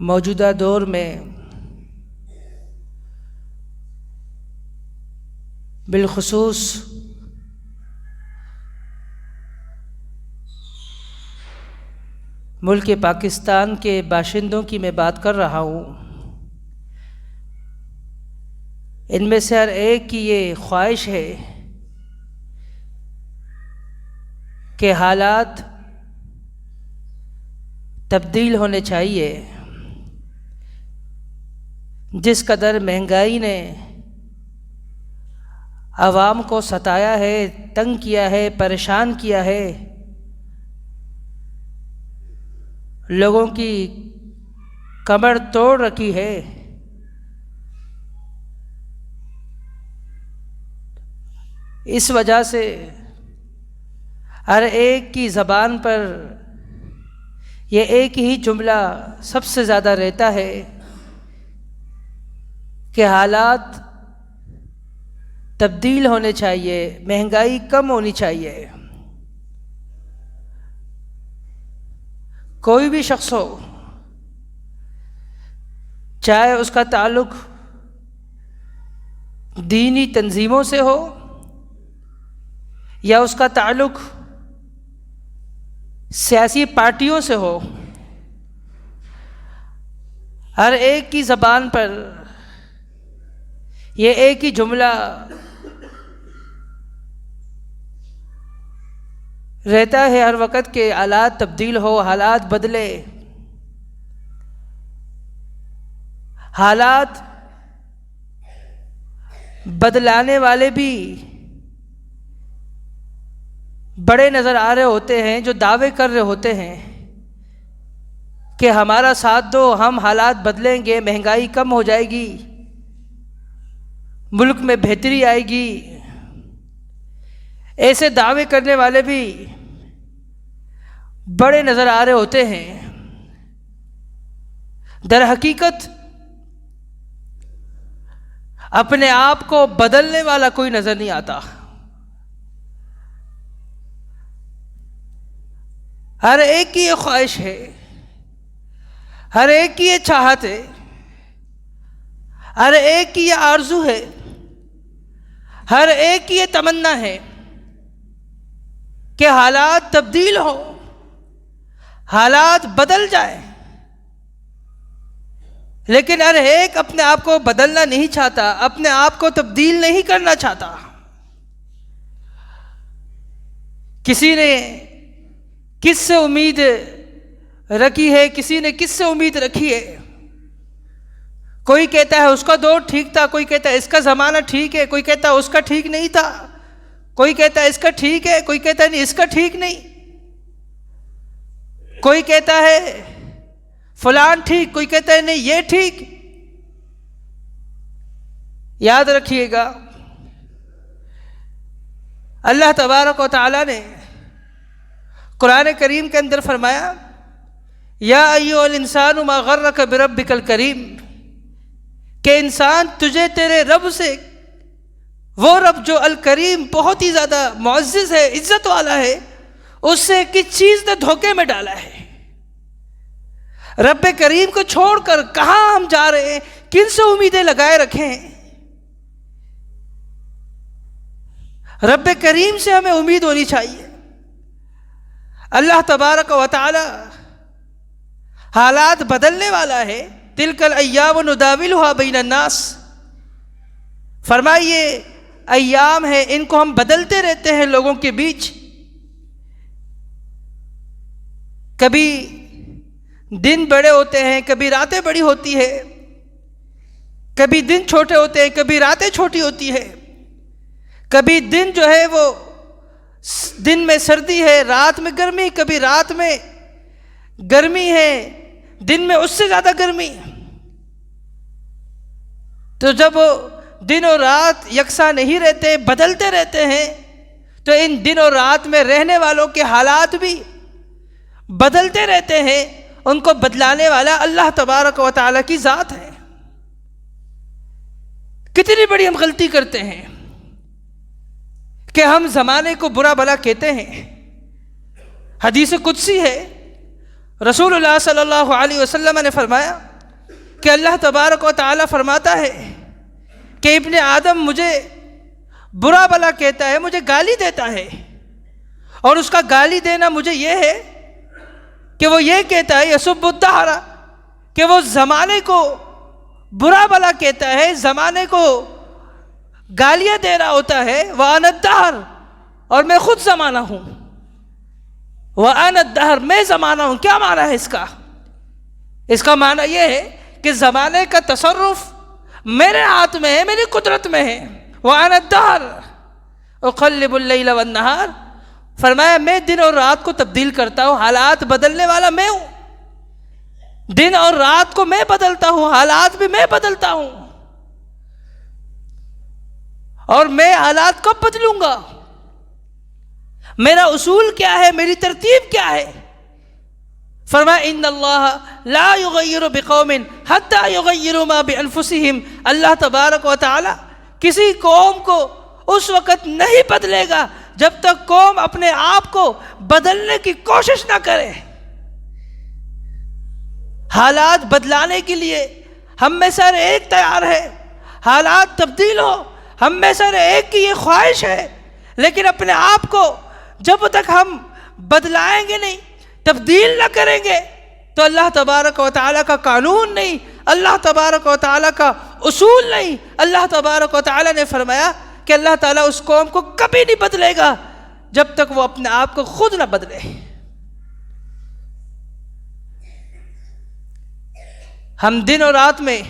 موجودہ دور میں بالخصوص ملک پاکستان کے باشندوں کی میں بات کر رہا ہوں، ان میں سے ہر ایک کی یہ خواہش ہے کہ حالات تبدیل ہونے چاہیے۔ جس قدر مہنگائی نے عوام کو ستایا ہے، تنگ کیا ہے، پریشان کیا ہے، لوگوں کی کمر توڑ رکھی ہے، اس وجہ سے ہر ایک کی زبان پر یہ ایک ہی جملہ سب سے زیادہ رہتا ہے کہ حالات تبدیل ہونے چاہیے، مہنگائی کم ہونی چاہیے۔ کوئی بھی شخص ہو، چاہے اس کا تعلق دینی تنظیموں سے ہو یا اس کا تعلق سیاسی پارٹیوں سے ہو، ہر ایک کی زبان پر یہ ایک ہی جملہ رہتا ہے ہر وقت کہ حالات تبدیل ہو، حالات بدلے۔ حالات بدلانے والے بھی بڑے نظر آ رہے ہوتے ہیں، جو دعوے کر رہے ہوتے ہیں کہ ہمارا ساتھ دو، ہم حالات بدلیں گے، مہنگائی کم ہو جائے گی، ملک میں بہتری آئے گی۔ ایسے دعوے کرنے والے بھی بڑے نظر آ رہے ہوتے ہیں، در حقیقت اپنے آپ کو بدلنے والا کوئی نظر نہیں آتا۔ ہر ایک کی یہ خواہش ہے، ہر ایک کی یہ چاہت ہے، ہر ایک کی یہ آرزو ہے، ہر ایک کی یہ تمنا ہے کہ حالات تبدیل ہو، حالات بدل جائیں، لیکن ہر ایک اپنے آپ کو بدلنا نہیں چاہتا، اپنے آپ کو تبدیل نہیں کرنا چاہتا۔ کسی نے کس سے امید رکھی ہے، کسی نے کس سے امید رکھی ہے۔ کوئی کہتا ہے اس کا دور ٹھیک تھا، کوئی کہتا ہے اس کا زمانہ ٹھیک ہے، کوئی کہتا ہے اس کا ٹھیک نہیں تھا، کوئی کہتا ہے اس کا ٹھیک ہے، کوئی کہتا ہے نہیں اس کا ٹھیک نہیں، کوئی کہتا ہے فلان ٹھیک، کوئی کہتا ہے نہیں یہ ٹھیک۔ یاد رکھیے گا، اللہ تبارک و تعالی نے قرآن کریم کے اندر فرمایا، یا ایھا الانسان ما غرک بربک الکریم، کہ انسان تجھے تیرے رب سے، وہ رب جو الکریم بہت ہی زیادہ معزز ہے، عزت والا ہے، اس سے کس چیز نے دھوکے میں ڈالا ہے۔ رب کریم کو چھوڑ کر کہاں ہم جا رہے ہیں، کن سے امیدیں لگائے رکھے ہیں۔ رب کریم سے ہمیں امید ہونی چاہیے۔ اللہ تبارک و تعالی حالات بدلنے والا ہے۔ تلک الایام نداولها بین الناس، فرمائیے ایام ہے، ان کو ہم بدلتے رہتے ہیں لوگوں کے بیچ۔ کبھی دن بڑے ہوتے ہیں، کبھی راتیں بڑی ہوتی ہے، کبھی دن چھوٹے ہوتے ہیں، کبھی راتیں چھوٹی ہوتی ہے، کبھی دن جو ہے وہ دن میں سردی ہے، رات میں گرمی، کبھی رات میں گرمی ہے، دن میں اس سے زیادہ گرمی۔ تو جب دن اور رات یکساں نہیں رہتے، بدلتے رہتے ہیں، تو ان دن اور رات میں رہنے والوں کے حالات بھی بدلتے رہتے ہیں۔ ان کو بدلانے والا اللہ تبارک و تعالیٰ کی ذات ہے۔ کتنی بڑی ہم غلطی کرتے ہیں کہ ہم زمانے کو برا بھلا کہتے ہیں۔ حدیث قدسی ہے، رسول اللہ صلی اللہ علیہ وسلم نے فرمایا، کہ اللہ تبارک و تعالیٰ فرماتا ہے کہ ابن آدم مجھے برا بلا کہتا ہے، مجھے گالی دیتا ہے، اور اس کا گالی دینا مجھے یہ ہے کہ وہ یہ کہتا ہے یسب الدہر، کہ وہ زمانے کو برا بلا کہتا ہے، زمانے کو گالیاں دے رہا ہوتا ہے۔ وَأَنَا الدَّهْرُ، اور میں خود زمانہ ہوں۔ وَأَنَا الدَّهْرُ، میں زمانہ ہوں۔ کیا معنی ہے اس کا؟ اس کا معنی یہ ہے کہ زمانے کا تصرف میرے ہاتھ میں ہے، میری قدرت میں ہے۔ وَأَنَا الدَّهْرُ أُقَلِّبُ اللَّيْلَ وَالنَّهَارَ، فرمایا میں دن اور رات کو تبدیل کرتا ہوں، حالات بدلنے والا میں ہوں۔ دن اور رات کو میں بدلتا ہوں، حالات بھی میں بدلتا ہوں۔ اور میں حالات کب بدلوں گا؟ میرا اصول کیا ہے، میری ترتیب کیا ہے؟ فرمایا ان اللہ لا یغیر بقوم حتی یغیروا ما بانفسہم، اللہ تبارک و تعالی کسی قوم کو اس وقت نہیں بدلے گا جب تک قوم اپنے آپ کو بدلنے کی کوشش نہ کرے۔ حالات بدلانے کے لیے ہم میں سے ہر ایک تیار ہے، حالات تبدیل ہو ہم میں سے ہر ایک کی یہ خواہش ہے، لیکن اپنے آپ کو جب تک ہم بدلائیں گے نہیں، تبدیل نہ کریں گے، تو اللہ تبارک و تعالیٰ کا قانون نہیں، اللہ تبارک و تعالیٰ کا اصول نہیں۔ اللہ تبارک و تعالیٰ نے فرمایا کہ اللہ تعالیٰ اس قوم کو کبھی نہیں بدلے گا جب تک وہ اپنے آپ کو خود نہ بدلے۔ ہم دن اور رات میں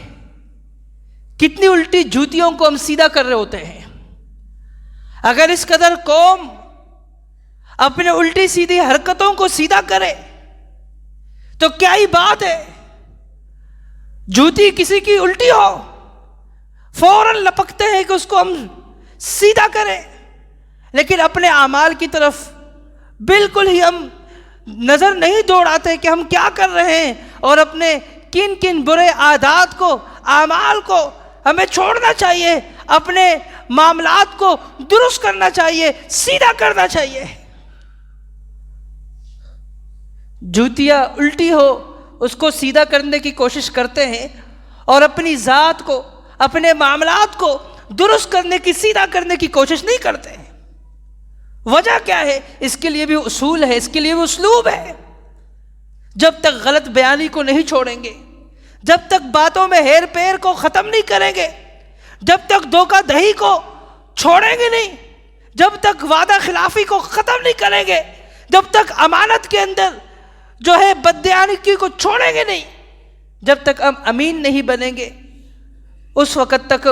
کتنی الٹی جوتیوں کو ہم سیدھا کر رہے ہوتے ہیں۔ اگر اس قدر قوم اپنے الٹی سیدھی حرکتوں کو سیدھا کرے تو کیا ہی بات ہے، جوتی کسی کی الٹی ہو فوراً لپکتے ہیں کہ اس کو ہم سیدھا کریں، لیکن اپنے اعمال کی طرف بالکل ہی ہم نظر نہیں دوڑاتے کہ ہم کیا کر رہے ہیں، اور اپنے کن کن برے عادات کو، اعمال کو ہمیں چھوڑنا چاہیے، اپنے معاملات کو درست کرنا چاہیے، سیدھا کرنا چاہیے۔ جوتیاں الٹی ہو اس کو سیدھا کرنے کی کوشش کرتے ہیں، اور اپنی ذات کو، اپنے معاملات کو درست کرنے کی، سیدھا کرنے کی کوشش نہیں کرتے ہیں۔ وجہ کیا ہے؟ اس کے لیے بھی اصول ہے، اس کے لیے بھی اسلوب ہے۔ جب تک غلط بیانی کو نہیں چھوڑیں گے، جب تک باتوں میں ہیر پیر کو ختم نہیں کریں گے، جب تک دھوکہ دہی کو چھوڑیں گے نہیں، جب تک وعدہ خلافی کو ختم نہیں کریں گے، جب تک امانت کے اندر جو ہے بددیانتی کو چھوڑیں گے نہیں، جب تک ہم امین نہیں بنیں گے، اس وقت تک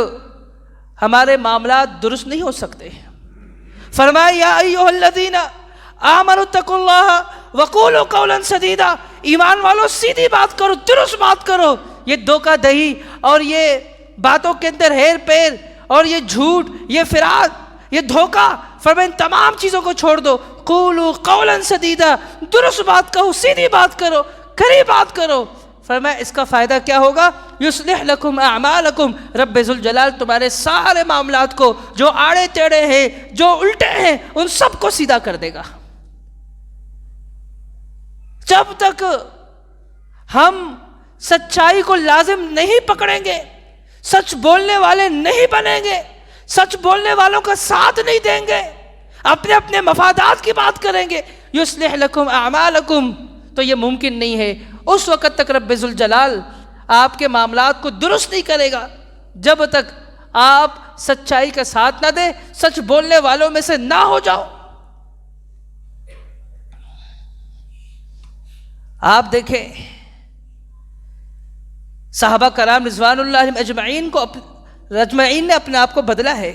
ہمارے معاملات درست نہیں ہو سکتے۔ فرمایا یا ایھا الذین آمنوا اتقوا اللہ وقولوا قولا سدیدا، ایمان والو سیدھی بات کرو، درست بات کرو۔ یہ دھوکہ دہی اور یہ باتوں کے اندر ہیر پیر اور یہ جھوٹ، یہ فراد، یہ دھوکہ، فرمایا ان تمام چیزوں کو چھوڑ دو۔ قولوا قولا سدیدا، درست بات کہو، سیدھی بات کرو، کھری بات کرو۔ فرمایا اس کا فائدہ کیا ہوگا؟ یصلح لکم اعمالکم، رب ذوالجلال تمہارے سارے معاملات کو جو آڑے ٹیڑے ہیں، جو الٹے ہیں، ان سب کو سیدھا کر دے گا۔ جب تک ہم سچائی کو لازم نہیں پکڑیں گے، سچ بولنے والے نہیں بنیں گے، سچ بولنے والوں کا ساتھ نہیں دیں گے، اپنے اپنے مفادات کی بات کریں گے، یصلح لکم اعمالکم، تو یہ ممکن نہیں ہے۔ اس وقت تک رب ذوالجلال آپ کے معاملات کو درست نہیں کرے گا جب تک آپ سچائی کا ساتھ نہ دیں، سچ بولنے والوں میں سے نہ ہو جاؤ۔ آپ دیکھیں صحابہ کرام رضوان اللہ علیہم اجمعین نے اپنے آپ کو بدلا ہے۔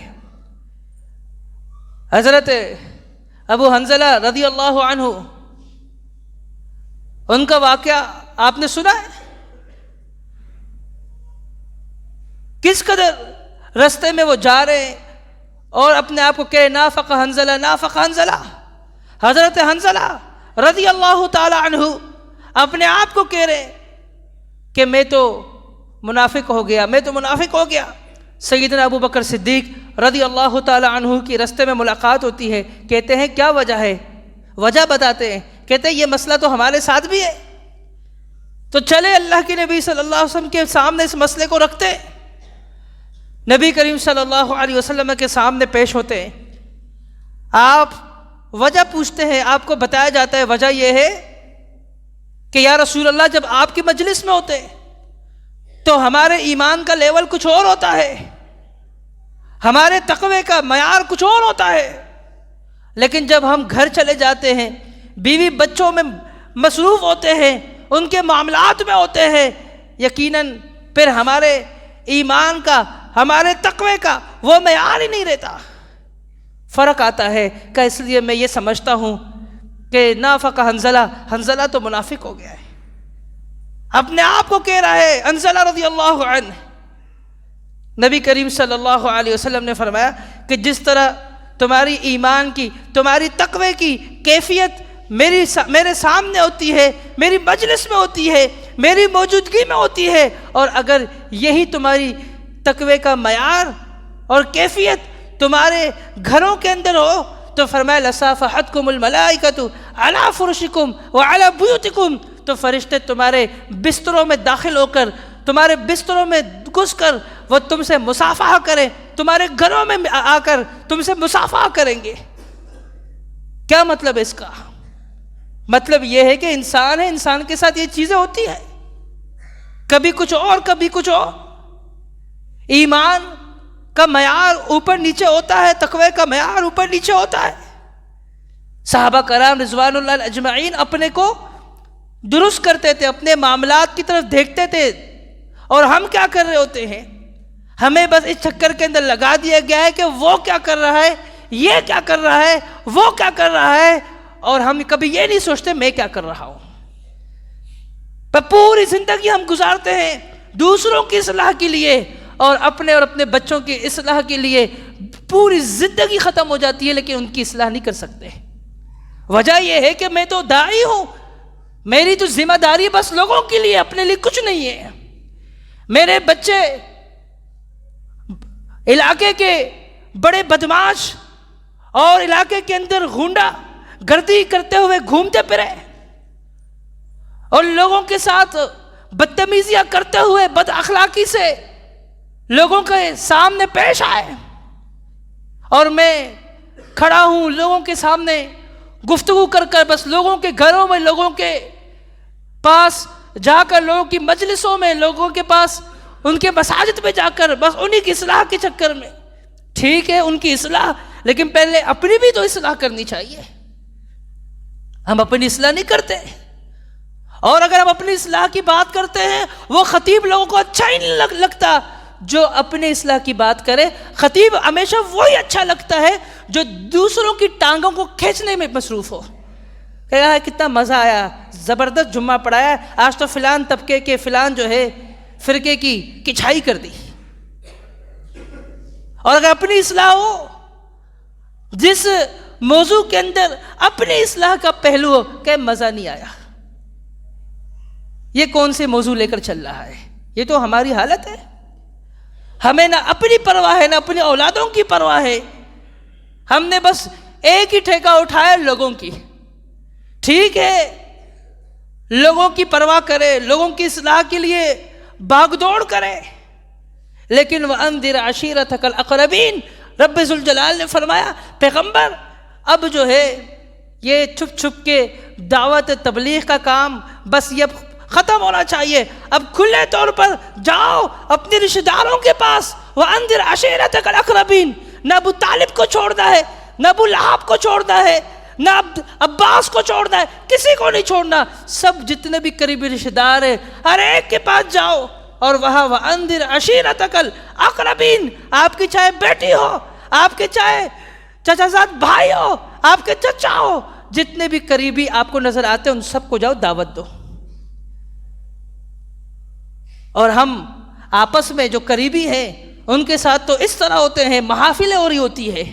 حضرت ابو حنظلہ رضی اللہ عنہ، ان کا واقعہ آپ نے سنا ہے، کس قدر رستے میں وہ جا رہے ہیں اور اپنے آپ کو کہے نافق حنظلہ، نافق حنظلہ۔ حضرت حنظلہ رضی اللہ تعالی عنہ اپنے آپ کو کہہ رہے کہ میں تو منافق ہو گیا، میں تو منافق ہو گیا۔ سیدنا ابو بکر صدیق رضی اللہ تعالی عنہ کی رستے میں ملاقات ہوتی ہے، کہتے ہیں کیا وجہ ہے؟ وجہ بتاتے ہیں، کہتے ہیں یہ مسئلہ تو ہمارے ساتھ بھی ہے، تو چلے اللہ کے نبی صلی اللہ علیہ وسلم کے سامنے اس مسئلے کو رکھتے، نبی کریم صلی اللہ علیہ وسلم کے سامنے پیش ہوتے ہیں، آپ وجہ پوچھتے ہیں، آپ کو بتایا جاتا ہے وجہ یہ ہے کہ یا رسول اللہ جب آپ کی مجلس میں ہوتے تو ہمارے ایمان کا لیول کچھ اور ہوتا ہے، ہمارے تقوی کا معیار کچھ اور ہوتا ہے، لیکن جب ہم گھر چلے جاتے ہیں، بیوی بچوں میں مصروف ہوتے ہیں، ان کے معاملات میں ہوتے ہیں، یقیناً پھر ہمارے ایمان کا، ہمارے تقوی کا وہ معیار ہی نہیں رہتا، فرق آتا ہے کہ اس لیے میں یہ سمجھتا ہوں کہ نافق حنظلہ تو منافق ہو گیا ہے، اپنے آپ کو کہہ رہا ہے حنظلہ رضی اللہ عنہ۔ نبی کریم صلی اللہ علیہ وسلم نے فرمایا کہ جس طرح تمہاری ایمان کی، تمہاری تقوی کی کیفیت میرے سامنے ہوتی ہے، میری مجلس میں ہوتی ہے، میری موجودگی میں ہوتی ہے، اور اگر یہی تمہاری تقوی کا معیار اور کیفیت تمہارے گھروں کے اندر ہو تو فرمایا لصافحتکم الملائکۃ علی فرشکم وعلی بیوتکم، تو فرشتے تمہارے بستروں میں داخل ہو کر، تمہارے بستروں میں گھس کر وہ تم سے مصافحہ کریں، تمہارے گھروں میں آ کر تم سے مصافحہ کریں گے۔ کیا مطلب ہے اس کا؟ مطلب یہ ہے کہ انسان ہے، انسان کے ساتھ یہ چیزیں ہوتی ہیں، کبھی کچھ اور کبھی کچھ اور، ایمان کا معیار اوپر نیچے ہوتا ہے، تقوی کا معیار اوپر نیچے ہوتا ہے۔ صحابہ کرام رضوان اللہ اجمعین اپنے کو درست کرتے تھے، اپنے معاملات کی طرف دیکھتے تھے، اور ہم کیا کر رہے ہوتے ہیں؟ ہمیں بس اس چکر کے اندر لگا دیا گیا ہے کہ وہ کیا کر رہا ہے، یہ کیا کر رہا ہے، وہ کیا کر رہا ہے، اور ہم کبھی یہ نہیں سوچتے میں کیا کر رہا ہوں۔ پر پوری زندگی ہم گزارتے ہیں دوسروں کی اصلاح کے لیے، اور اپنے بچوں کی اصلاح کے لیے پوری زندگی ختم ہو جاتی ہے، لیکن ان کی اصلاح نہیں کر سکتے۔ وجہ یہ ہے کہ میں تو داعی ہوں، میری تو ذمہ داری بس لوگوں کے لیے، اپنے لیے کچھ نہیں ہے۔ میرے بچے علاقے کے بڑے بدماش اور علاقے کے اندر غنڈہ گردی کرتے ہوئے گھومتے پھرے، اور لوگوں کے ساتھ بدتمیزیاں کرتے ہوئے بد اخلاقی سے لوگوں کے سامنے پیش آئے، اور میں کھڑا ہوں لوگوں کے سامنے گفتگو کر بس لوگوں کے گھروں میں، لوگوں کے پاس جا کر، لوگوں کی مجلسوں میں، لوگوں کے پاس، ان کے مساجد میں جا کر بس انہی کی اصلاح کے چکر میں۔ ٹھیک ہے ان کی اصلاح، لیکن پہلے اپنی بھی تو اصلاح کرنی چاہیے۔ ہم اپنی اصلاح نہیں کرتے، اور اگر ہم اپنی اصلاح کی بات کرتے ہیں وہ خطیب لوگوں کو اچھا ہی نہیں لگتا جو اپنے اصلاح کی بات کرے۔ خطیب ہمیشہ وہی اچھا لگتا ہے جو دوسروں کی ٹانگوں کو کھینچنے میں مصروف ہو، کہا ہے کتنا مزہ آیا، زبردست جمعہ پڑھایا، آج تو فلان طبقے کے فلان جو ہے فرقے کی کچھائی کر دی۔ اور اگر اپنی اصلاح ہو، جس موضوع کے اندر اپنی اصلاح کا پہلو ہو، کہ مزہ نہیں آیا، یہ کون سے موضوع لے کر چل رہا ہے؟ یہ تو ہماری حالت ہے، ہمیں نہ اپنی پرواہ ہے، نہ اپنی اولادوں کی پرواہ ہے، ہم نے بس ایک ہی ٹھیکہ اٹھایا لوگوں کی۔ ٹھیک ہے لوگوں کی پرواہ کرے، لوگوں کی اصلاح کے لیے بھاگ دوڑ کرے، لیکن وَأَنذِرْ عَشِيرَتَكَ الْأَقْرَبِينَ، رب ذوالجلال نے فرمایا پیغمبر اب جو ہے یہ چھپ چھپ کے دعوت تبلیغ کا کام بس یہ ختم ہونا چاہیے، اب کھلے طور پر جاؤ اپنے رشتہ داروں کے پاس۔ وَأَنذِرْ عَشِيرَتَكَ الْأَقْرَبِينَ، نہ ابو طالب کو چھوڑنا ہے، نہ ابو لہب کو چھوڑنا ہے، نہ عباس کو چھوڑنا ہے، کسی کو نہیں چھوڑنا، سب جتنے بھی قریبی رشتہ دار ہیں ہر ایک کے پاس جاؤ، اور وہاں وَأَنذِرْ عَشِيرَتَكَ الْأَقْرَبِينَ، آپ کی چاہے بیٹی ہو، آپ کے چاہے چچا زاد بھائی ہو، آپ کے چچا ہو، جتنے بھی قریبی آپ کو نظر آتے ہیں ان سب کو جاؤ دعوت دو۔ اور ہم آپس میں جو قریبی ہیں ان کے ساتھ تو اس طرح ہوتے ہیں، محافلیں ہو رہی ہوتی ہے،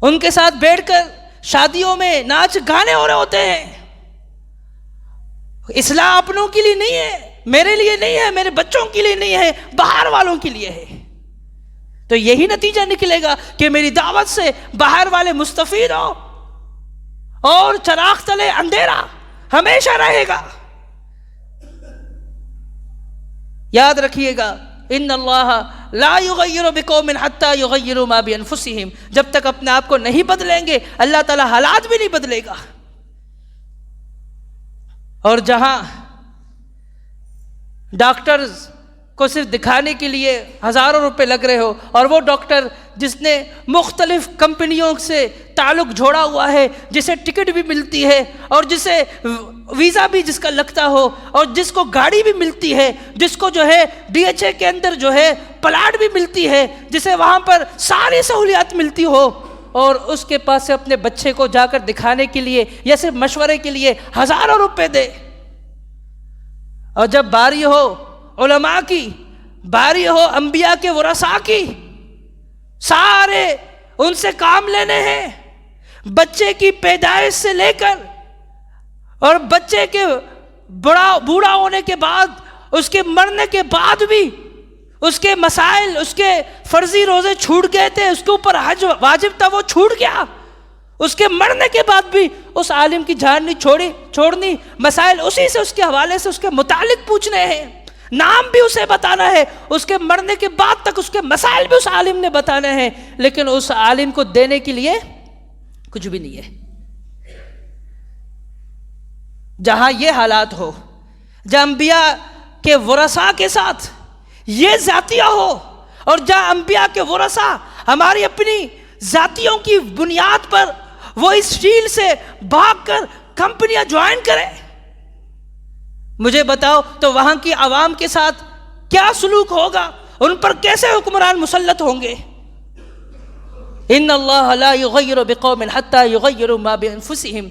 ان کے ساتھ بیٹھ کر شادیوں میں ناچ گانے ہو رہے ہوتے ہیں۔ اصلاح اپنوں کے لیے نہیں ہے، میرے لیے نہیں ہے، میرے بچوں کے لیے نہیں ہے، باہر والوں کے لیے ہے۔ تو یہی نتیجہ نکلے گا کہ میری دعوت سے باہر والے مستفید ہوں اور چراغ تلے اندھیرا ہمیشہ رہے گا۔ یاد رکھیے گا، ان اللہ لا یغیر بقوم حتی یغیروا ما بانفسہم، جب تک اپنے آپ کو نہیں بدلیں گے اللہ تعالیٰ حالات بھی نہیں بدلے گا۔ اور جہاں ڈاکٹرز کو صرف دکھانے کے لیے ہزاروں روپے لگ رہے ہو، اور وہ ڈاکٹر جس نے مختلف کمپنیوں سے تعلق جوڑا ہوا ہے، جسے ٹکٹ بھی ملتی ہے اور جسے ویزا بھی جس کا لگتا ہو، اور جس کو گاڑی بھی ملتی ہے، جس کو جو ہے ڈی ایچ اے کے اندر جو ہے پلاٹ بھی ملتی ہے، جسے وہاں پر ساری سہولیات ملتی ہو، اور اس کے پاس سے اپنے بچے کو جا کر دکھانے کے لیے یا صرف مشورے کے لیے ہزاروں روپے دے، اور جب باری ہو علماء کی، باری ہو انبیاء کے ورثاء کی، سارے ان سے کام لینے ہیں، بچے کی پیدائش سے لے کر اور بچے کے بوڑھا ہونے کے بعد، اس کے مرنے کے بعد بھی اس کے مسائل، اس کے فرضی روزے چھوٹ گئے تھے، اس کے اوپر حج واجب تھا وہ چھوٹ گیا، اس کے مرنے کے بعد بھی اس عالم کی جان نہیں چھوڑنی، مسائل اسی سے، اس کے حوالے سے، اس کے متعلق پوچھنے ہیں، نام بھی اسے بتانا ہے، اس کے مرنے کے بعد تک اس کے مسائل بھی اس عالم نے بتانے ہیں، لیکن اس عالم کو دینے کے لیے کچھ بھی نہیں ہے۔ جہاں یہ حالات ہو، جہاں انبیاء کے ورثاء کے ساتھ یہ ذاتیہ ہو، اور جہاں انبیاء کے ورثاء ہماری اپنی ذاتیوں کی بنیاد پر وہ اس فیلڈ سے بھاگ کر کمپنیاں جوائن کریں، مجھے بتاؤ تو وہاں کی عوام کے ساتھ کیا سلوک ہوگا، ان پر کیسے حکمران مسلط ہوں گے؟ ان اللہ لا یغیر بقوم حتی یغیروا ما بانفسہم۔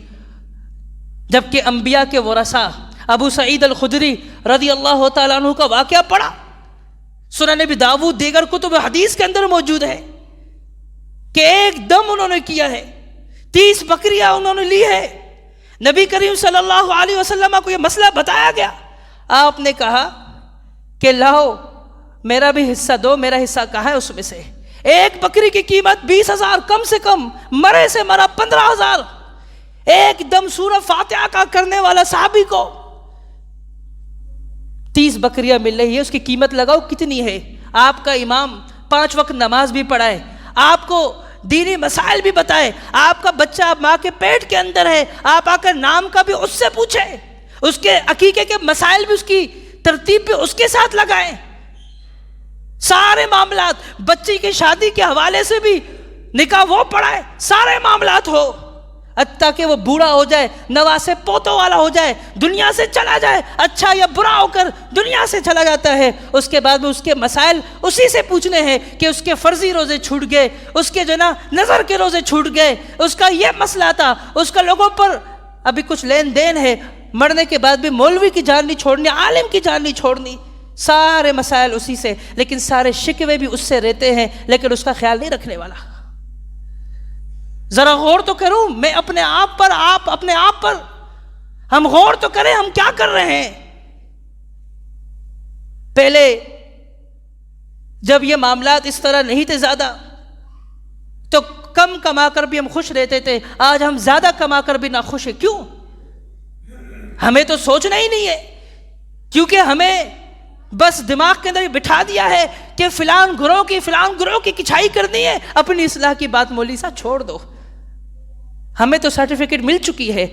جبکہ انبیاء کے ورثاء، ابو سعید الخدری رضی اللہ تعالیٰ عنہ کا واقعہ پڑھا، سنن ابی داؤد دیگر کتب حدیث کے اندر موجود ہے کہ ایک دم انہوں نے کیا ہے، 30 بکریاں انہوں نے لی ہے، نبی کریم صلی اللہ علیہ وسلم کو یہ مسئلہ بتایا گیا، آپ نے کہا کہ لاؤ میرا بھی حصہ دو، میرا حصہ کہاں ہے اس میں سے؟ ایک بکری کی قیمت 20,000، کم سے کم مرے سے مرا 15,000، ایک دم سورہ فاتحہ کا کرنے والا صحابی کو 30 بکریاں مل رہی ہے، اس کی قیمت لگاؤ کتنی ہے؟ آپ کا امام 5 وقت نماز بھی پڑھائے، آپ کو دینی مسائل بھی بتائے، آپ کا بچہ ماں کے پیٹ کے اندر ہے، آپ آ کر نام کا بھی اس سے پوچھیں، اس کے عقیقے کے مسائل بھی اس کی ترتیب پہ اس کے ساتھ لگائیں، سارے معاملات، بچی کی شادی کے حوالے سے بھی نکاح وہ پڑھائے، سارے معاملات ہو، حتیٰ کہ وہ بوڑھا ہو جائے، نواسے پوتوں والا ہو جائے، دنیا سے چلا جائے، اچھا یا برا ہو کر دنیا سے چلا جاتا ہے، اس کے بعد میں اس کے مسائل اسی سے پوچھنے ہیں کہ اس کے فرضی روزے چھوٹ گئے، اس کے جو نا نظر کے روزے چھوٹ گئے، اس کا یہ مسئلہ تھا، اس کا لوگوں پر ابھی کچھ لین دین ہے، مرنے کے بعد بھی مولوی کی جان نہیں چھوڑنی، عالم کی جان نہیں چھوڑنی، سارے مسائل اسی سے، لیکن سارے شکوے بھی اس سے رہتے ہیں، لیکن اس کا خیال نہیں رکھنے والا۔ ذرا غور تو کروں میں اپنے آپ پر، آپ اپنے آپ پر، ہم غور تو کریں ہم کیا کر رہے ہیں۔ پہلے جب یہ معاملات اس طرح نہیں تھے زیادہ تو کم کما کر بھی ہم خوش رہتے تھے، آج ہم زیادہ کما کر بھی ناخوش ہیں، کیوں؟ ہمیں تو سوچنا ہی نہیں ہے، کیونکہ ہمیں بس دماغ کے اندر بٹھا دیا ہے کہ فلان گروہ کی کچھائی کرنی ہے، اپنی اصلاح کی بات مولی صاحب چھوڑ دو، ہمیں تو سرٹیفکیٹ مل چکی ہے،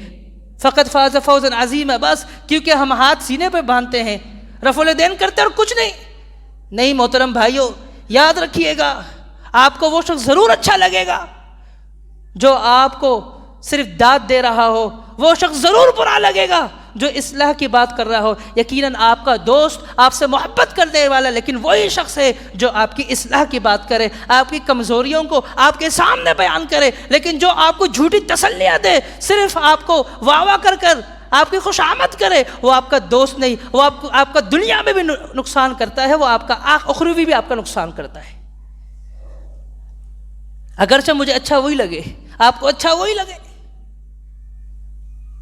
فقط فاز فوزا عظیما، بس کیونکہ ہم ہاتھ سینے پہ باندھتے ہیں، رفع الیدین کرتے اور کچھ نہیں محترم بھائیوں، یاد رکھیے گا آپ کو وہ شخص ضرور اچھا لگے گا جو آپ کو صرف داد دے رہا ہو، وہ شخص ضرور برا لگے گا جو اصلاح کی بات کر رہا ہو، یقیناً آپ کا دوست آپ سے محبت کرنے والا، لیکن وہی شخص ہے جو آپ کی اصلاح کی بات کرے، آپ کی کمزوریوں کو آپ کے سامنے بیان کرے، لیکن جو آپ کو جھوٹی تسلیاں دے، صرف آپ کو واہ واہ کر کر آپ کی خوش آمد کرے، وہ آپ کا دوست نہیں، وہ آپ کا دنیا میں بھی نقصان کرتا ہے، وہ آپ کا اخروی بھی آپ کا نقصان کرتا ہے۔ اگرچہ مجھے اچھا وہی لگے، آپ کو اچھا وہی لگے۔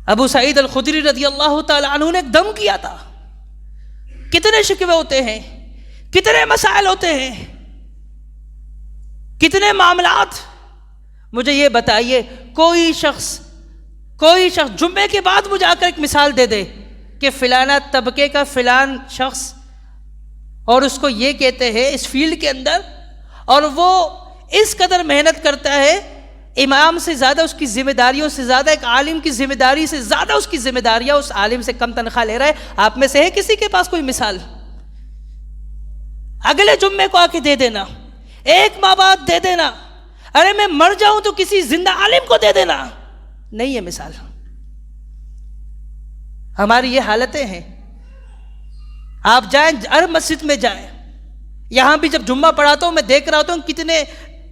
ابو سعید الخدری رضی اللہ تعالی عنہ نے ایک دم کیا تھا، کتنے شکوے ہوتے ہیں، کتنے مسائل ہوتے ہیں، کتنے معاملات، مجھے یہ بتائیے کوئی شخص جمعے کے بعد مجھے آ کر ایک مثال دے دے کہ فلانا طبقے کا فلان شخص اور اس کو یہ کہتے ہیں اس فیلڈ کے اندر، اور وہ اس قدر محنت کرتا ہے، امام سے زیادہ اس کی ذمہ داریوں سے زیادہ، ایک عالم کی ذمہ داری سے زیادہ اس کی ذمہ داریاں، اس عالم سے کم تنخواہ لے رہا ہے۔ آپ میں سے ہے کسی کے پاس کوئی مثال؟ اگلے جمعے کو آ کے دے دینا، ایک ماہ بعد دے دینا، ارے میں مر جاؤں تو کسی زندہ عالم کو دے دینا، نہیں ہے مثال۔ ہماری یہ حالتیں ہیں۔ آپ جائیں ہر مسجد میں جائیں، یہاں بھی جب جمعہ پڑھاتا ہوں میں دیکھ رہا ہوتا ہوں کتنے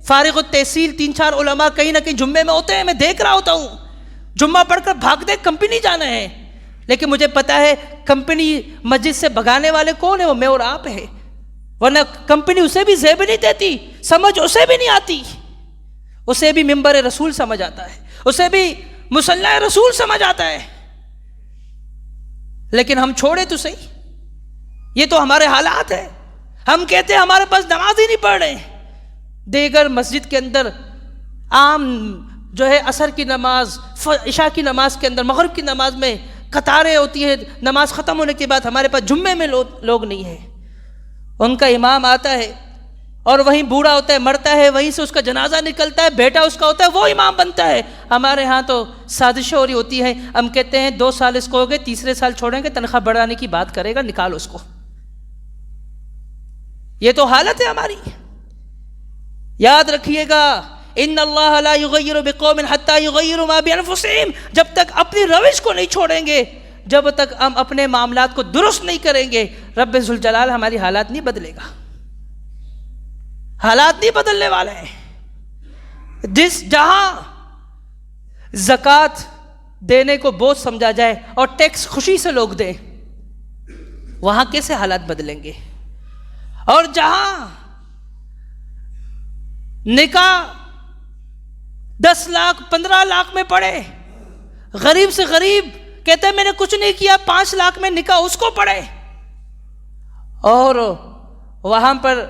فارغ التحصیل 3-4 علماء کہیں نہ کہیں جمعے میں ہوتے ہیں، میں دیکھ رہا ہوتا ہوں، جمعہ پڑھ کر بھاگ دے کمپنی جانا ہے، لیکن مجھے پتا ہے کمپنی مسجد سے بھگانے والے کون ہیں؟ وہ میں اور آپ ہیں، ورنہ کمپنی اسے بھی زیب نہیں دیتی، سمجھ اسے بھی نہیں آتی، اسے بھی منبر رسول سمجھ آتا ہے، اسے بھی مصلی رسول سمجھ آتا ہے، لیکن ہم چھوڑے تو صحیح۔ یہ تو ہمارے حالات ہیں۔ ہم کہتے ہیں ہمارے پاس نماز ہی نہیں پڑھ رہے، دیگر مسجد کے اندر عام جو ہے عصر کی نماز، عشاء کی نماز کے اندر، مغرب کی نماز میں قطاریں ہوتی ہیں، نماز ختم ہونے کے بعد ہمارے پاس جمعے میں لوگ نہیں ہیں۔ ان کا امام آتا ہے اور وہیں بوڑھا ہوتا ہے، مرتا ہے، وہیں سے اس کا جنازہ نکلتا ہے، بیٹا اس کا ہوتا ہے، وہ امام بنتا ہے۔ ہمارے ہاں تو سازشیں ہو رہی ہوتی ہیں، ہم کہتے ہیں 2 سال اس کو ہو گئے، تیسرے سال چھوڑیں گے، تنخواہ بڑھانے کی بات کرے گا، نکالو اس کو۔ یہ تو حالت ہے ہماری۔ یاد رکھیے گا، ان اللہ لا یغیر بقوم حتی یغیروا ما بانفسہم، جب تک اپنی روش کو نہیں چھوڑیں گے، جب تک ہم اپنے معاملات کو درست نہیں کریں گے، رب ذوالجلال ہماری حالات نہیں بدلے گا، حالات نہیں بدلنے والے ہیں۔ جہاں زکوٰۃ دینے کو بوجھ سمجھا جائے اور ٹیکس خوشی سے لوگ دیں، وہاں کیسے حالات بدلیں گے؟ اور جہاں نکاح 10 لاکھ 15 لاکھ میں پڑے، غریب سے غریب کہتے ہیں میں نے کچھ نہیں کیا، 5 لاکھ میں نکاح اس کو پڑے، اور وہاں پر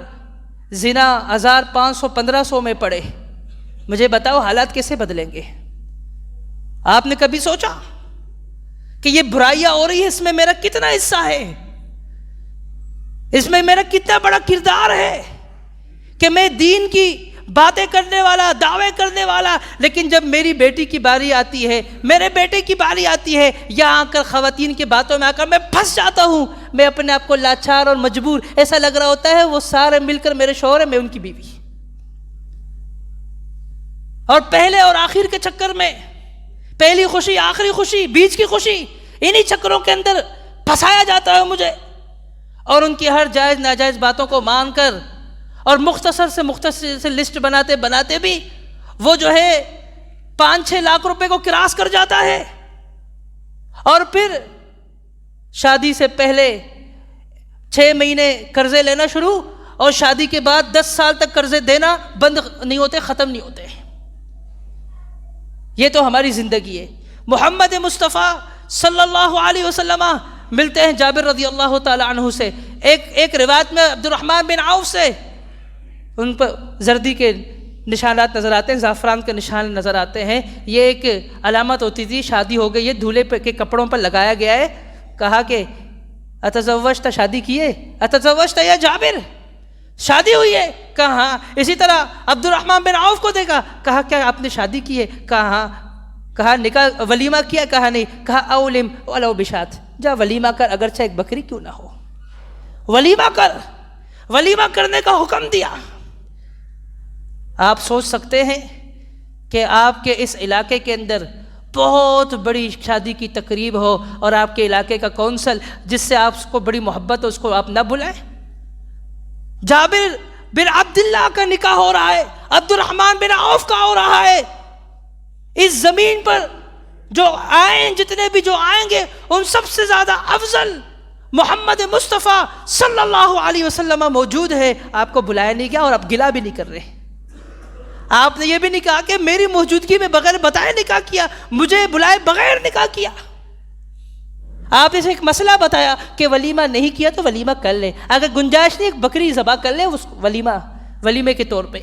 زنا 1500 1500 میں پڑے، مجھے بتاؤ حالات کیسے بدلیں گے؟ آپ نے کبھی سوچا کہ یہ برائیاں ہو رہی ہے، اس میں میرا کتنا حصہ ہے، اس میں میرا کتنا بڑا کردار ہے کہ میں دین کی باتیں کرنے والا، دعوے کرنے والا، لیکن جب میری بیٹی کی باری آتی ہے، میرے بیٹے کی باری آتی ہے، یہاں آ کر خواتین کی باتوں میں آ کر میں پھنس جاتا ہوں، میں اپنے آپ کو لاچار اور مجبور، ایسا لگ رہا ہوتا ہے وہ سارے مل کر میرے شوہر ہیں، میں ان کی بیوی، اور پہلے اور آخر کے چکر میں، پہلی خوشی آخری خوشی بیچ کی خوشی، انہی چکروں کے اندر پھنسایا جاتا ہے مجھے، اور ان کی ہر جائز ناجائز باتوں کو مان کر، اور مختصر سے لسٹ بناتے بناتے بھی وہ جو ہے 5-6 لاکھ روپے کو کراس کر جاتا ہے، اور پھر شادی سے پہلے 6 مہینے قرضے لینا شروع، اور شادی کے بعد 10 سال تک قرضے دینا بند نہیں ہوتے، ختم نہیں ہوتے۔ یہ تو ہماری زندگی ہے۔ محمد مصطفیٰ صلی اللہ علیہ وسلم ملتے ہیں جابر رضی اللہ تعالی عنہ سے، ایک روایت میں عبد الرحمن بن عوف سے، ان پر زردی کے نشانات نظر آتے ہیں، زعفران کے نشان نظر آتے ہیں، یہ ایک علامت ہوتی تھی شادی ہو گئی ہے، دولہے کے کپڑوں پر لگایا گیا ہے۔ کہا کہ اتزوجت، شادی کیے؟ اتزوجت یا جابر، شادی ہوئی ہے؟ کہا ہاں۔ اسی طرح عبد الرحمن بن عوف کو دیکھا، کہا کیا آپ نے شادی کی ہے؟ کہا ہاں۔ کہا نکاح ولیمہ کیا؟ کہا نہیں۔ کہا اولم ولو بشات، جا ولیمہ کر، اگرچہ ایک بکری کیوں نہ ہو، ولیمہ کر، ولیمہ کرنے کا حکم دیا۔ آپ سوچ سکتے ہیں کہ آپ کے اس علاقے کے اندر بہت بڑی شادی کی تقریب ہو، اور آپ کے علاقے کا کونسل جس سے آپ کو بڑی محبت ہو، اس کو آپ نہ بلائیں؟ جابر بن عبداللہ کا نکاح ہو رہا ہے، عبد الرحمن بن عوف کا ہو رہا ہے، اس زمین پر جو آئیں، جتنے بھی جو آئیں گے، ان سب سے زیادہ افضل محمد مصطفیٰ صلی اللہ علیہ وسلم موجود ہے، آپ کو بلایا نہیں گیا، اور آپ گلہ بھی نہیں کر رہے۔ آپ نے یہ بھی نہیں کہا کہ میری موجودگی میں بغیر بتائے نکاح کیا، مجھے بلائے بغیر نکاح کیا۔ آپ نے ایک مسئلہ بتایا کہ ولیمہ نہیں کیا تو ولیمہ کر لیں، اگر گنجائش نہیں ایک بکری ذبح کر لیں، اس ولیمے کے طور پہ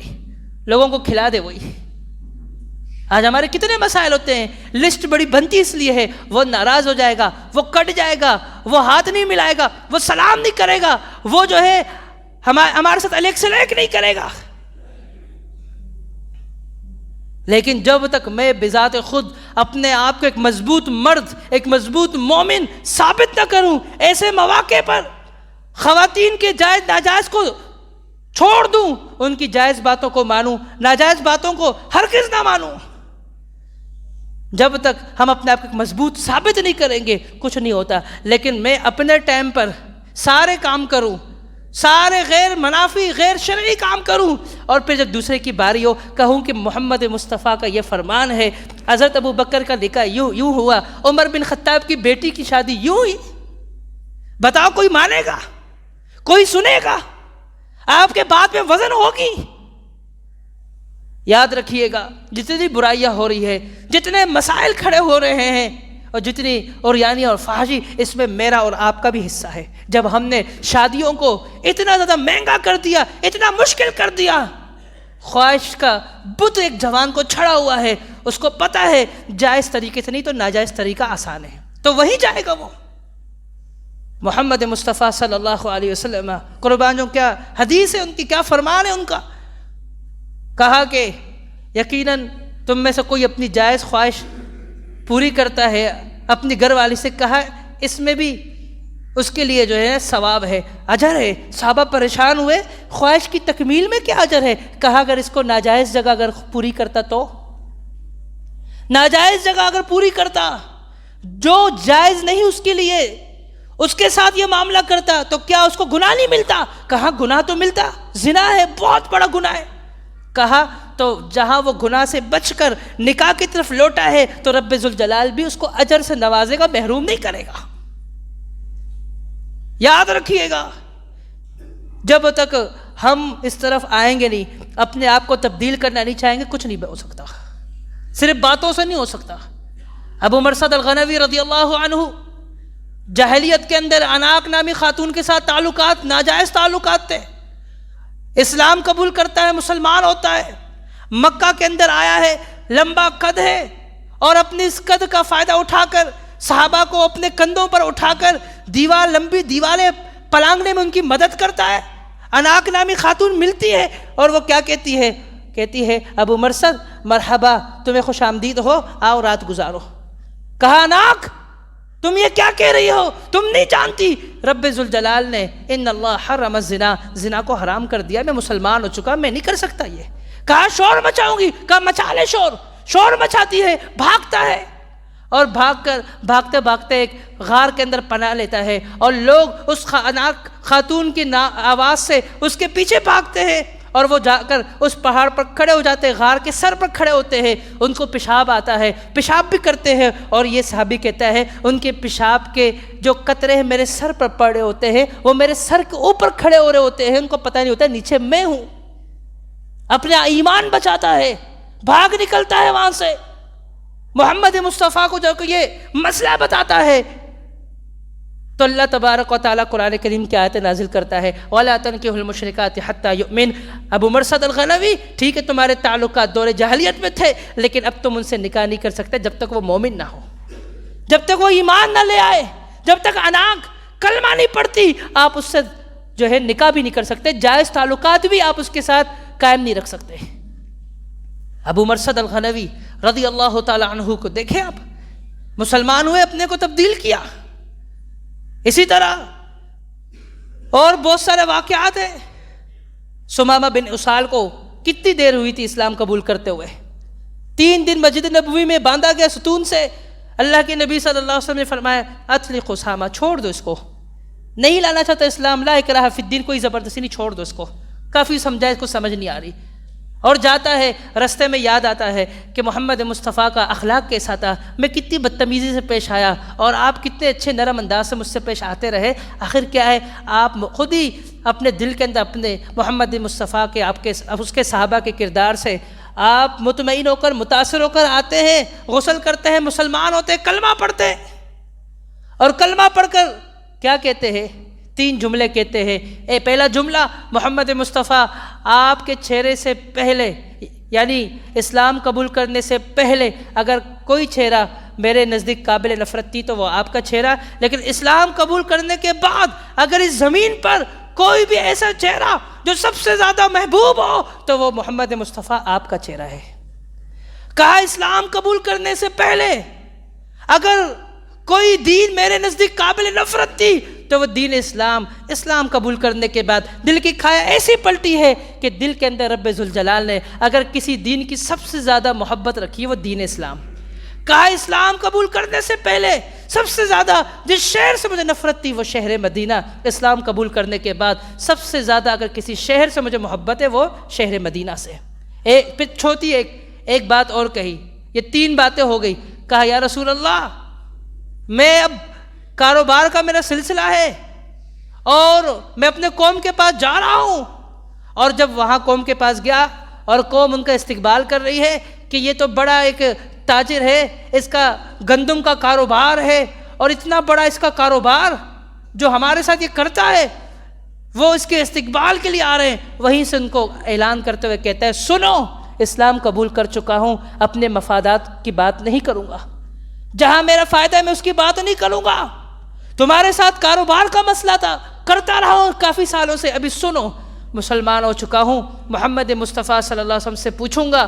لوگوں کو کھلا دے۔ وہی آج ہمارے کتنے مسائل ہوتے ہیں، لسٹ بڑی بنتی اس لیے ہے، وہ ناراض ہو جائے گا، وہ کٹ جائے گا، وہ ہاتھ نہیں ملائے گا، وہ سلام نہیں کرے گا، وہ جو ہے ہمارے ساتھ الیک سے لیک نہیں کرے گا۔ لیکن جب تک میں بذات خود اپنے آپ کو ایک مضبوط مرد، ایک مضبوط مومن ثابت نہ کروں، ایسے مواقع پر خواتین کے جائز ناجائز کو چھوڑ دوں، ان کی جائز باتوں کو مانوں، ناجائز باتوں کو ہرگز نہ مانوں، جب تک ہم اپنے آپ کو مضبوط ثابت نہیں کریں گے کچھ نہیں ہوتا۔ لیکن میں اپنے ٹائم پر سارے کام کروں، سارے غیر منافی غیر شرعی کام کروں، اور پھر جب دوسرے کی باری ہو کہوں کہ محمد مصطفیٰ کا یہ فرمان ہے، حضرت ابو بکر کا نکاح یوں ہوا، عمر بن خطاب کی بیٹی کی شادی یوں ہوئی، بتاؤ کوئی مانے گا؟ کوئی سنے گا؟ آپ کے بات میں وزن ہوگی؟ یاد رکھیے گا، جتنی برائیاں ہو رہی ہے، جتنے مسائل کھڑے ہو رہے ہیں، اور جتنی اوریانی اور فحاشی، اس میں میرا اور آپ کا بھی حصہ ہے۔ جب ہم نے شادیوں کو اتنا زیادہ مہنگا کر دیا، اتنا مشکل کر دیا، خواہش کا بت ایک جوان کو چھڑا ہوا ہے، اس کو پتہ ہے جائز طریقے سے نہیں تو ناجائز طریقہ آسان ہے، تو وہی جائے گا وہ۔ محمد مصطفیٰ صلی اللہ علیہ وسلم قربان جو کیا حدیث ہے ان کی، کیا فرمان ہے ان کا، کہا کہ یقیناً تم میں سے کوئی اپنی جائز خواہش پوری کرتا ہے، اپنی گھر والی سے کہا اس میں بھی اس کے لیے جو ہے ثواب ہے، اجر ہے۔ صحابہ پریشان ہوئے، خواہش کی تکمیل میں کیا اجر ہے؟ کہا اگر اس کو ناجائز جگہ اگر پوری کرتا تو، ناجائز جگہ اگر پوری کرتا، جو جائز نہیں اس کے لیے، اس کے ساتھ یہ معاملہ کرتا تو کیا اس کو گناہ نہیں ملتا؟ کہا گناہ تو ملتا، زنا ہے، بہت بڑا گناہ ہے۔ کہا تو جہاں وہ گناہ سے بچ کر نکاح کی طرف لوٹا ہے تو رب ذوالجلال بھی اس کو اجر سے نوازے گا، محروم نہیں کرے گا۔ یاد رکھیے گا، جب تک ہم اس طرف آئیں گے نہیں، اپنے آپ کو تبدیل کرنا نہیں چاہیں گے، کچھ نہیں ہو سکتا، صرف باتوں سے نہیں ہو سکتا۔ ابو مرثد الغنوی رضی اللہ عنہ جاہلیت کے اندر عناق نامی خاتون کے ساتھ تعلقات، ناجائز تعلقات تھے، اسلام قبول کرتا ہے، مسلمان ہوتا ہے، مکہ کے اندر آیا ہے، لمبا قد ہے، اور اپنی اس قد کا فائدہ اٹھا کر صحابہ کو اپنے کندھوں پر اٹھا کر لمبی دیواریں پلانگنے میں ان کی مدد کرتا ہے۔ عناق نامی خاتون ملتی ہے اور وہ کیا کہتی ہے ابو مرثد مرحبا، تمہیں خوش آمدید ہو، آؤ رات گزارو۔ کہا عناق تم یہ کیا کہہ رہی ہو؟ تم نہیں جانتی رب ذوالجلال نے ان اللہ حرم الزنا، زنا کو حرام کر دیا، میں مسلمان ہو چکا، میں نہیں کر سکتا یہ۔ کہا شور مچاؤں گی؟ کہا مچا لے شور۔ شور مچاتی ہے، بھاگتا ہے، اور بھاگتے بھاگتے ایک غار کے اندر پناہ لیتا ہے، اور لوگ اس عناق خاتون کی آواز سے اس کے پیچھے بھاگتے ہیں، اور وہ جا کر اس پہاڑ پر کھڑے ہو جاتے ہیں، غار کے سر پر کھڑے ہوتے ہیں، ان کو پیشاب آتا ہے، پیشاب بھی کرتے ہیں، اور یہ صحابی کہتا ہے ان کے پیشاب کے جو قطرے ہیں میرے سر پر پڑے ہوتے ہیں، وہ میرے سر کے اوپر کھڑے ہو رہے ہوتے ہیں، ان کو پتہ نہیں ہوتا نیچے میں ہوں۔ اپنا ایمان بچاتا ہے، بھاگ نکلتا ہے وہاں سے، محمد مصطفیٰ کو جب یہ مسئلہ بتاتا ہے تو اللہ تبارک و تعالیٰ قرآن کریم کی آیت نازل کرتا ہے، وَلَا تَنْكِحُوا الْمُشْرِكَاتِ حَتَّى يُؤْمِنْ۔ ابو مرثد الغنوی ٹھیک ہے تمہارے تعلقات دور جاہلیت میں تھے، لیکن اب تم ان سے نکاح نہیں کر سکتے جب تک وہ مومن نہ ہو، جب تک وہ ایمان نہ لے آئے، جب تک عناق کلمہ نہیں پڑھتی، آپ اس سے جو ہے نکاح بھی نہیں کر سکتے، جائز تعلقات بھی آپ اس کے ساتھ قائم نہیں رکھ سکتے۔ ابو مرثد الغنوی رضی اللہ تعالی عنہ کو دیکھیں آپ، مسلمان ہوئے، اپنے کو تبدیل کیا۔ اسی طرح اور بہت سارے واقعات ہیں۔ سمامہ بن اسال کو کتنی دیر ہوئی تھی اسلام قبول کرتے ہوئے؟ 3 دن مسجد نبوی میں باندھا گیا ستون سے۔ اللہ کے نبی صلی اللہ علیہ وسلم نے فرمایا اطلقوا اسامہ، چھوڑ دو اس کو، نہیں لانا چاہتا اسلام، لا اکراہ فی الدین، کوئی زبردستی نہیں، چھوڑ دو اس کو۔ کافی سمجھائے، اس کو سمجھ نہیں آ رہی، اور جاتا ہے، رستے میں یاد آتا ہے کہ محمد مصطفیٰ کا اخلاق کیسا تھا، میں کتنی بدتمیزی سے پیش آیا، اور آپ کتنے اچھے نرم انداز سے مجھ سے پیش آتے رہے، آخر کیا ہے آپ خود ہی اپنے دل کے اندر اپنے محمد مصطفیٰ کے اس کے صحابہ کے کردار سے آپ مطمئن ہو کر، متاثر ہو کر آتے ہیں، غسل کرتے ہیں، مسلمان ہوتے ہیں، کلمہ پڑھتے ہیں، اور کلمہ پڑھ کر کیا کہتے ہیں؟ 3 جملے کہتے ہیں۔ پہلا جملہ، محمد مصطفیٰ آپ کے چہرے سے پہلے یعنی اسلام قبول کرنے سے پہلے اگر کوئی چہرہ میرے نزدیک قابل نفرت تھی تو وہ آپ کا چہرہ، لیکن اسلام قبول کرنے کے بعد اگر اس زمین پر کوئی بھی ایسا چہرہ جو سب سے زیادہ محبوب ہو تو وہ محمد مصطفیٰ آپ کا چہرہ ہے۔ کہا اسلام قبول کرنے سے پہلے اگر کوئی دین میرے نزدیک قابل نفرت تھی تو وہ دین اسلام قبول کرنے کے بعد دل کی کھایا ایسی پلٹی ہے کہ دل کے اندر رب ذوالجلال نے اگر کسی دین کی سب سے زیادہ محبت رکھی وہ دین اسلام۔ کہا اسلام قبول کرنے سے پہلے سب سے زیادہ جس شہر سے مجھے نفرت تھی وہ شہر مدینہ، اسلام قبول کرنے کے بعد سب سے زیادہ اگر کسی شہر سے مجھے محبت ہے وہ شہر مدینہ سے۔ پھر چھوٹی ایک بات اور کہی، یہ 3 باتیں ہو گئی۔ کہا یا رسول اللہ میں اب کاروبار کا میرا سلسلہ ہے اور میں اپنے قوم کے پاس جا رہا ہوں، اور جب وہاں قوم کے پاس گیا اور قوم ان کا استقبال کر رہی ہے کہ یہ تو بڑا ایک تاجر ہے، اس کا گندم کا کاروبار ہے اور اتنا بڑا اس کا کاروبار جو ہمارے ساتھ یہ کرتا ہے، وہ اس کے استقبال کے لیے آ رہے ہیں، وہیں سے ان کو اعلان کرتے ہوئے کہتا ہے سنو اسلام قبول کر چکا ہوں، اپنے مفادات کی بات نہیں کروں گا، جہاں میرا فائدہ ہے میں اس کی بات نہیں کروں گا، تمہارے ساتھ کاروبار کا مسئلہ تھا کرتا رہا ہوں کافی سالوں سے، ابھی سنو مسلمان ہو چکا ہوں، محمد مصطفیٰ صلی اللہ علیہ وسلم سے پوچھوں گا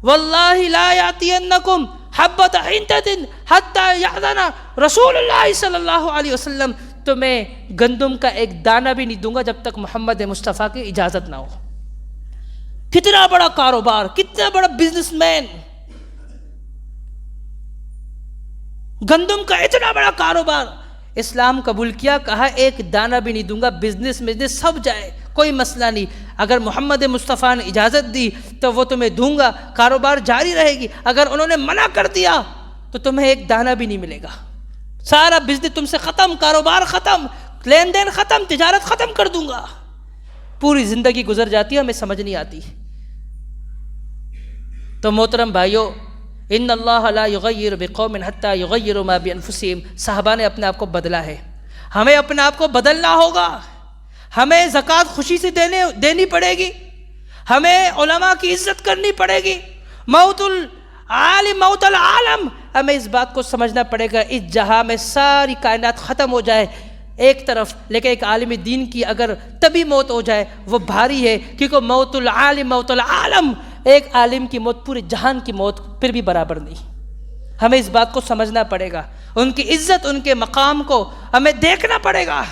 واللہ لا یاتینکم حبۃ حنطۃ حتی یأذن رسول اللہ صلی اللہ علیہ وسلم، تو میں گندم کا ایک دانہ بھی نہیں دوں گا جب تک محمد مصطفیٰ کی اجازت نہ ہو۔ کتنا بڑا کاروبار، کتنا بڑا بزنس مین، گندم کا اتنا بڑا کاروبار، اسلام قبول کیا، کہا ایک دانہ بھی نہیں دوں گا، بزنس سب جائے کوئی مسئلہ نہیں، اگر محمد مصطفیٰ نے اجازت دی تو وہ تمہیں دوں گا، کاروبار جاری رہے گی، اگر انہوں نے منع کر دیا تو تمہیں ایک دانہ بھی نہیں ملے گا، سارا بزنس تم سے ختم، کاروبار ختم، لین دین ختم، تجارت ختم کر دوں گا۔ پوری زندگی گزر جاتی ہے، ہمیں سمجھ نہیں آتی۔ تو محترم بھائیو، ان اللہ لا یغیر بقوم حتی یغیروا ما بانفسہم، صحابہ نے اپنے آپ کو بدلا ہے، ہمیں اپنے آپ کو بدلنا ہوگا، ہمیں زکوٰۃ خوشی سے دینی پڑے گی، ہمیں علماء کی عزت کرنی پڑے گی، موت العالم موت العالم، ہمیں اس بات کو سمجھنا پڑے گا اس جہاں میں ساری کائنات ختم ہو جائے ایک طرف، لیکن ایک عالم دین کی اگر تبھی موت ہو جائے وہ بھاری ہے، کیونکہ موت العالم موت العالم، ایک عالم کی موت پورے جہان کی موت پھر بھی برابر نہیں۔ ہمیں اس بات کو سمجھنا پڑے گا، ان کی عزت ان کے مقام کو ہمیں دیکھنا پڑے گا،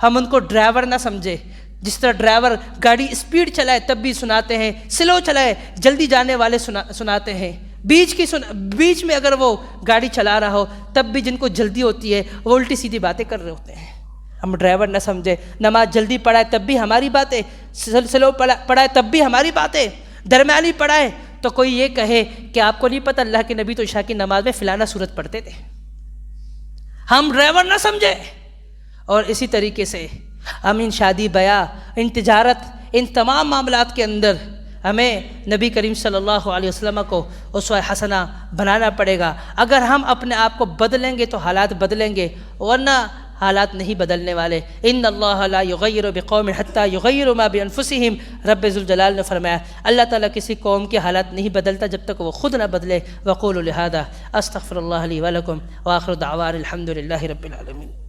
ہم ان کو ڈرائیور نہ سمجھے، جس طرح ڈرائیور گاڑی اسپیڈ چلائے تب بھی سناتے ہیں، سلو چلائے جلدی جانے والے سناتے ہیں، بیچ میں اگر وہ گاڑی چلا رہا ہو تب بھی جن کو جلدی ہوتی ہے وہ الٹی سیدھی باتیں کر رہے ہوتے ہیں۔ ہم ڈرائیور نہ سمجھے، نماز جلدی پڑھائے تب بھی ہماری باتیں، سلو پڑھائے تب بھی ہماری باتیں، درمیانی پڑھائے تو کوئی یہ کہے کہ آپ کو نہیں پتہ اللہ کے نبی تو عشاء کی نماز میں فلانا سورت پڑھتے تھے، ہم ڈرائیور نہ سمجھے۔ اور اسی طریقے سے ہم ان شادی بیاہ، ان تجارت، ان تمام معاملات کے اندر ہمیں نبی کریم صلی اللہ علیہ وسلم کو اسوہ حسنہ بنانا پڑے گا۔ اگر ہم اپنے آپ کو بدلیں گے تو حالات بدلیں گے، ورنہ حالات نہیں بدلنے والے۔ ان اللہ لا یغیر بقوم حتی یغیروا ما بانفسہم، رب ذوالجلال نے فرمایا اللہ تعالیٰ کسی قوم کے حالات نہیں بدلتا جب تک وہ خود نہ بدلے۔ وقولوا لہذا استغفر اللہ لی ولکم وآخر دعوان الحمد للہ رب العالمین۔